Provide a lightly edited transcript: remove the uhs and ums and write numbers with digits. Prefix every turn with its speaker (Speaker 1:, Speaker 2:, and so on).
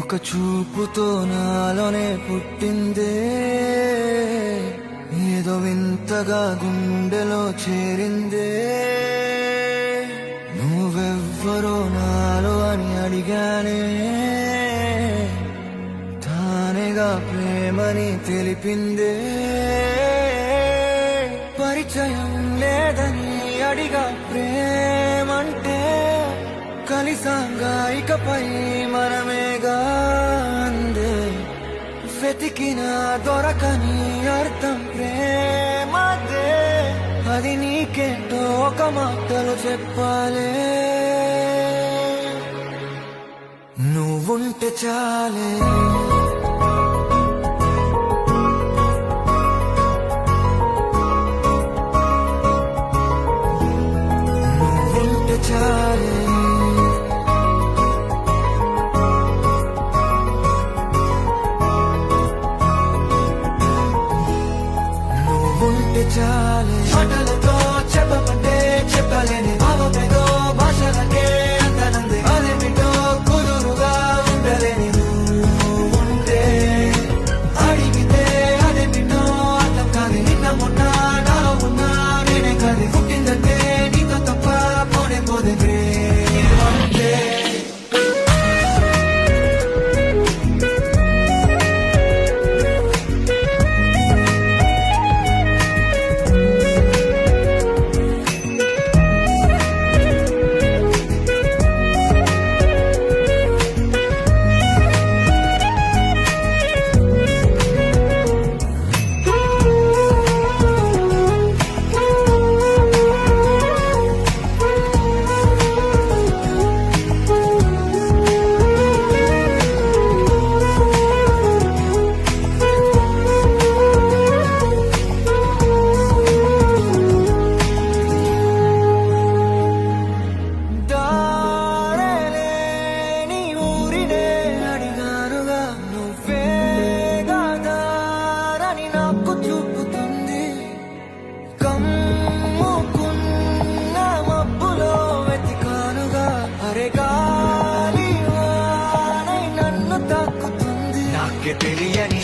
Speaker 1: ఒక చూపుతో నాలోనే పుట్టిందే, ఏదో వింతగా గుండెలో చేరిందే. నువ్వెవ్వరో నాలో అని అడిగానే, తానేగా ప్రేమని తెలిపిందే. పరిచయం లేదని అడిగా ప్రేమంటే, కలిసాంగా ఇకపై మనమేగా అందే. వెతికిన దొరకని అర్థం ప్రేమదే, అది నీకేంటో ఒక మాటలు చెప్పాలే. నువ్వుంటే చాలే, నువ్వుంటే చాలే. నువ్వుంటే చాలే, మాటలతో చెప్పమంటే చెప్పలేని భావమేదో భాషలకే అందనంది. అదేమిటో కుదురుగా ఉండలేని నువ్వుంటే, అడిగితే అదేమిటో అర్థం కాదు. నిన్న మొన్న నాలో ఉన్నా నేనే కాదు. పుట్టిందంటే నీతో తప్ప పోనే పోదే ప్రేమంటే. తెలియని